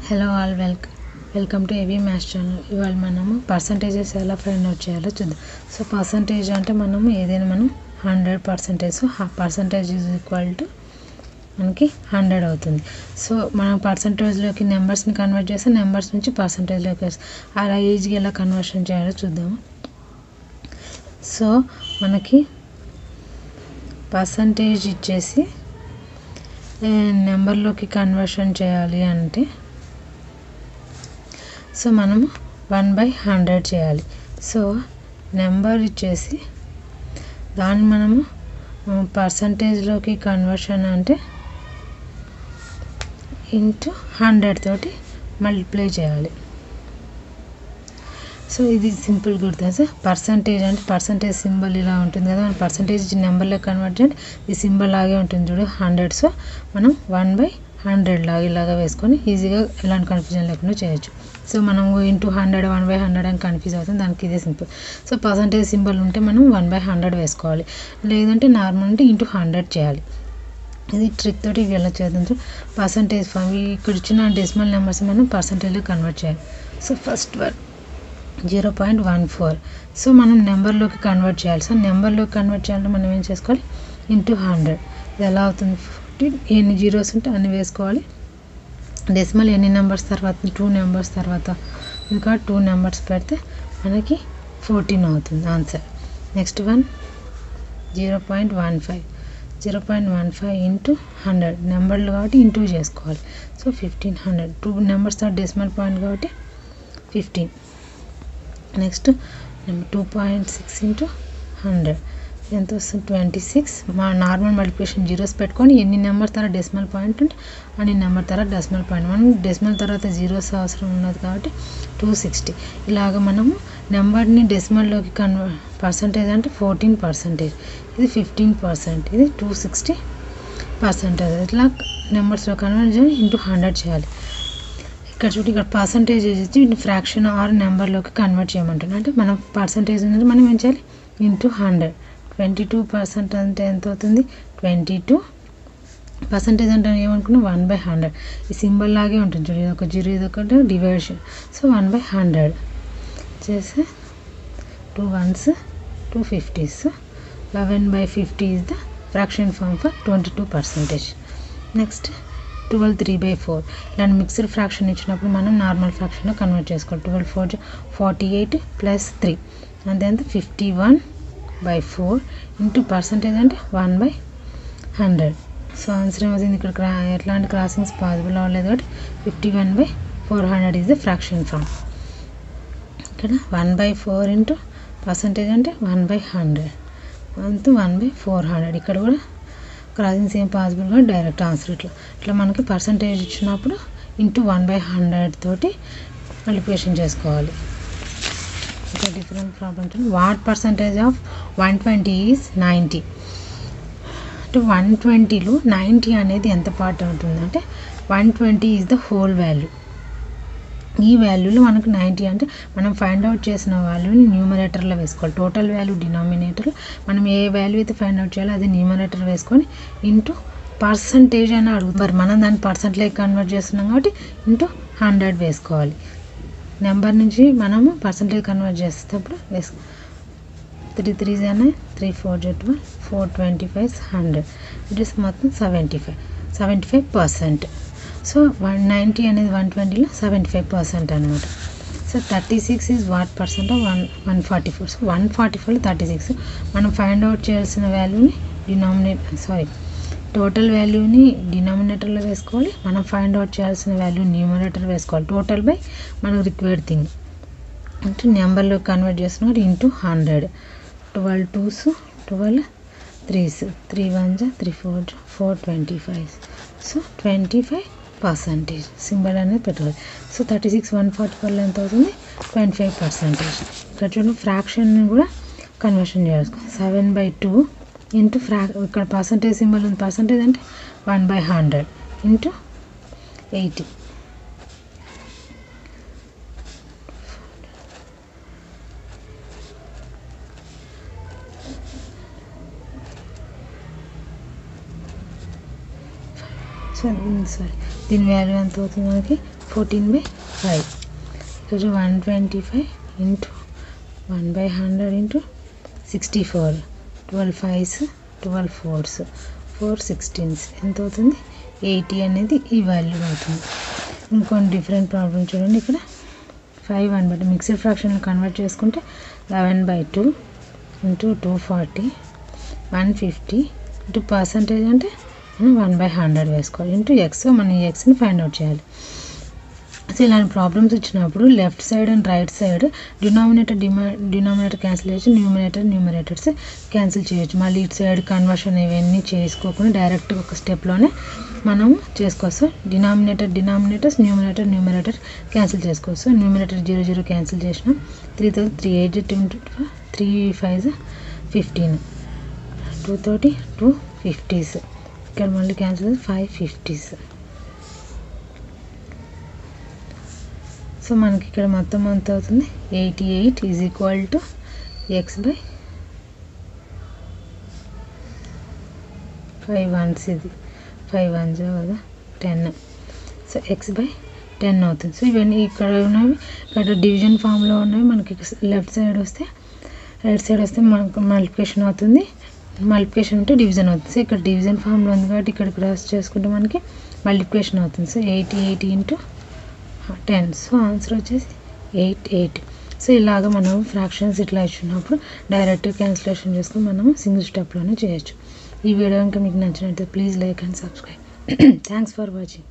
Hello all welcome to ఏవి maths channel. ఇవాళ మనము పర్సంటేజెస్ ఎలా ఫైండ్ అవుట్ చేయాలో చూద్దాం. సో పర్సంటేజ్ అంటే మనము ఏదైనా మనం 100%, so percentage is equal to మనకి 100 అవుతుంది. సో మనం పర్సంటేజ్లోకి నెంబర్స్ని కన్వర్ట్ చేస్తే నెంబర్స్ నుంచి పర్సంటేజ్లోకి వస్తాం. అలా ఈజీగా ఎలా కన్వర్షన్ చేయాలో చూద్దాము. సో మనకి పర్సంటేజ్ ఇచ్చేసి నెంబర్లోకి కన్వర్షన్ చేయాలి అంటే సో మనము 1/100 చేయాలి. సో నెంబర్ ఇచ్చేసి దాన్ని మనము పర్సంటేజ్లోకి కన్వర్షన్ అంటే ఇంటూ 100 తోటి మల్టిప్లై చేయాలి. సో ఇది సింపుల్ గుర్తు. పర్సంటేజ్ అంటే పర్సంటేజ్ సింబల్ ఇలా ఉంటుంది కదా, మనం పర్సంటేజ్ నెంబర్లో కన్వర్ట్ చేయండి ఈ సింబల్ లాగే ఉంటుంది చూడు 100. సో మనం 1/100 ఇలాగా వేసుకొని ఈజీగా ఎలాంటి కన్ఫ్యూజన్ లేకుండా చేయొచ్చు. సో మనం ఇంటూ 100 1/100 అని కన్ఫ్యూజ్ అవుతుంది, దానికి ఇదే సింపుల్. సో పర్సంటేజ్ సింబల్ ఉంటే మనం 1/100 వేసుకోవాలి, లేదంటే నార్మల్ అంటే ఇంటూ 100 చేయాలి. ఇది ట్రిక్ తోటి ఎలా చేద్దాం. పర్సంటేజ్ ఫామ్ ఇక్కడ ఇచ్చిన డెసిమల్ నెంబర్స్ మనం పర్సంటేజ్లో కన్వర్ట్ చేయాలి. So first one 0.14. సో మనం నెంబర్లోకి కన్వర్ట్ చేయాలి. సో నెంబర్లోకి కన్వర్ట్ చేయాలంటే మనం ఏం చేసుకోవాలి, ఇంటూ 100. ఇది ఎలా అవుతుంది, 14 ఎన్ని జీరోస్ ఉంటే అన్ని వేసుకోవాలి. డెసిమల్ ఎన్ని నెంబర్స్ తర్వాత 2 నెంబర్స్ తర్వాత ఇంకా 2 నెంబర్స్ పెడితే మనకి 14 అవుతుంది ఆన్సర్. Next one 0.15. 0.15 ఇంటూ 100 నెంబర్లు కాబట్టి ఇంటూ చేసుకోవాలి. సో 1500 2 నెంబర్స్ తర్వాత డెసిమల్ పాయింట్ కాబట్టి 15. నెక్స్ట్ 2.6 ఇంటూ 100 ఎంత వస్తుంది 26. మా నార్మల్ మల్టిప్లికేషన్ జీరోస్ పెట్టుకొని ఎన్ని నెంబర్ తర్వాత డెసిమల్ పాయింట్ ఉంటే అన్ని నెంబర్ తర్వాత డెసిమల్ పాయింట్, మనం డెసిమల్ తర్వాత జీరోస్ అవసరం ఉన్నది కాబట్టి 260. ఇలాగ మనము నెంబర్ని డెసిమల్లోకి పర్సంటేజ్ అంటే 14%, ఇది 15%, ఇది 260%. ఇట్లా నెంబర్స్లో కన్వర్ట్ చేయాలి, ఇంటూ 100 చేయాలి. ఇక్కడ చూడండి, ఇక్కడ పర్సంటేజ్ ఇచ్చి ఫ్రాక్షన్ ఆర్ నెంబర్లోకి కన్వర్ట్ చేయమంటున్నాం. అంటే మనం పర్సంటేజ్ అనేది మనం ఏం చేయాలి, ఇంటూ 100. 22% అంటే ఎంత అవుతుంది 22%. అంటే ఏమనుకున్నాం 1/100. ఈ సింబల్ లాగే ఉంటుంది చూడండి, ఇది ఒక జీరో ఇది ఒకటి డివైషన్. సో 1/100 చేస్తే 2 ones 2 50s. 11/50 is the fraction form for 22%. Next 12 3/4. ఇలాంటి మిక్స్డ్ ఫ్రాక్షన్ ఇచ్చినప్పుడు మనం నార్మల్ ఫ్రాక్షన్లో కన్వర్ట్ చేసుకోవాలి. 12 4 48 ప్లస్ 3 అంటే ఎంత 51/4 ఇంటూ పర్సంటేజ్ అంటే 1/100. సో ఆన్సర్ ఏమవుతుంది, ఇక్కడ ఎట్లాంటి క్రాసింగ్స్ పాసిబుల్ అవ్వలేదు కాబట్టి 51/400 ఈజ్ ద ఫ్రాక్షన్ ఫామ్. ఇక్కడ 1/4 ఇంటూ పర్సంటేజ్ అంటే 1/100 అంతా 1/400. ఇక్కడ కూడా క్రాసింగ్స్ ఏం పాసిబుల్గా డైరెక్ట్ ఆన్సర్. ఇట్లా మనకి పర్సంటేజ్ ఇచ్చినప్పుడు ఇంటూ 1/100 తోటి మల్టిప్లికేషన్ చేసుకోవాలి. ఒక డిఫరెంట్ ప్రాబ్లమ్ ఉంటుంది. What percentage of 120 is 90. అంటే 120లో 90 అనేది ఎంత పార్ట్ ఉంటుందంటే 120 ఈజ్ ద హోల్ వాల్యూ. ఈ వాల్యూలో మనకు 90 అంటే మనం ఫైండ్ అవుట్ చేసిన వాల్యూని న్యూమరేటర్లో వేసుకోవాలి. టోటల్ వాల్యూ డినామినేటర్లో మనం ఏ వాల్యూ అయితే ఫైండ్ అవుట్ చేయాలో అది న్యూమరేటర్ వేసుకొని ఇంటూ పర్సంటేజ్ అని అడుగుతారు. మనం దాన్ని పర్సెంట్లోకి కన్వర్ట్ చేస్తున్నాం కాబట్టి ఇంటూ 100 వేసుకోవాలి. నెంబర్ నుంచి మనము పర్సంటేజ్ కన్వర్ట్ చేసేటప్పుడు 3 3 3 4 12 425 100 ఇట్ ఈస్ మొత్తం 75%. సో 190 అనేది 120లో 75% అనమాట. So 36 is what percent of 144. So 144లో 36 మనం ఫైండ్ అవుట్ చేయాల్సిన వాల్యూని టోటల్ వాల్యూని డినామినేటర్లో వేసుకోవాలి. మనం ఫైండ్ అవుట్ చేయాల్సిన వాల్యూ న్యూమరేటర్ వేసుకోవాలి. టోటల్ బై మనకు రిక్వైర్డ్ థింగ్ అంటే నెంబర్లో కన్వర్ట్ చేస్తున్నాం into 100. 12 2s 12 3s 3 1s 3 4 425. So 25% symbol అనేది పెట్టాలి. సో 36 144లో ఎంత అవుతుంది 25%. ఇక్కడ చూడండి ఫ్రాక్షన్ కూడా కన్వర్షన్ చేసుకోవాలి. 7/2 ఇంటూ ఇక్కడ పర్సంటేజ్ సింబల్ ఉంది, పర్సంటేజ్ అంటే 1/100 ఇంటూ 80. సో సారీ దీని వాల్యూ ఎంత అవుతుంది మనకి 14/5. ఇక్కడ 125 into 1/100 into 64, 12 5s 12 4s 4 16s ఎంత అవుతుంది 80 అనేది ఈ వాల్యూ అవుతుంది. ఇంకొన్ని డిఫరెంట్ ప్రాబ్లం చూడండి. ఇక్కడ 5 1/2 మిక్స్డ్ ఫ్రాక్షన్ కన్వర్ట్ చేసుకుంటే 11/2 ఇంటూ 240 150 ఇంటూ పర్సంటేజ్ అంటే మనం 1/100 వేసుకోవాలి ఇంటూ ఎక్స్. మనం ఈ ఎక్స్ని ఫైండ్ అవుట్ చేయాలి. సో ఇలాంటి ప్రాబ్లమ్స్ వచ్చినప్పుడు left side and right side denominator cancel చేయొచ్చు, న్యూమరేటర్స్ క్యాన్సిల్ చేయొచ్చు. మళ్ళీ ఇటు సైడ్ కన్వర్షన్ ఇవన్నీ చేసుకోకుండా డైరెక్ట్గా ఒక స్టెప్లోనే మనం చేసుకోవచ్చు. డినామినేటర్స్ న్యూమరేటర్ క్యాన్సిల్ చేసుకోవచ్చు. సో న్యూమరేటర్ 0 0 క్యాన్సిల్ చేసినాం. 3 8 3 5 15 230 250s. ఇక్కడ మళ్ళీ క్యాన్సిల్ 550s. సో మనకి ఇక్కడ మొత్తం ఎంత అవుతుంది 88 is equal to x/5 1s. ఇది 5 1s కదా 10. సో x/10 అవుతుంది. సో ఇవన్నీ ఇక్కడ ఉన్నవి ఇక్కడ డివిజన్ ఫామ్లో ఉన్నవి మనకి లెఫ్ట్ సైడ్ వస్తే రైట్ సైడ్ వస్తే మనకు మల్టిప్లికేషన్ అవుతుంది. మల్టిప్లికేషన్ అంటే డివిజన్ అవుతుంది. సో ఇక్కడ డివిజన్ ఫామ్లో ఉంది కాబట్టి ఇక్కడ క్రాస్ చేసుకుంటే మనకి మల్టిప్లికేషన్ అవుతుంది. So 88 into 10. సో ఆన్సర్ వచ్చేసి 88. సో ఇలాగ మనం ఫ్రాక్షన్స్ ఇట్లా ఇచ్చినప్పుడు డైరెక్ట్ క్యాన్సిలేషన్ చేసుకుని మనం సింగిల్ స్టెప్లోనే చేయొచ్చు. ఈ వీడియో ఇంకా మీకు నచ్చినట్లయితే please like and subscribe. Thanks for watching.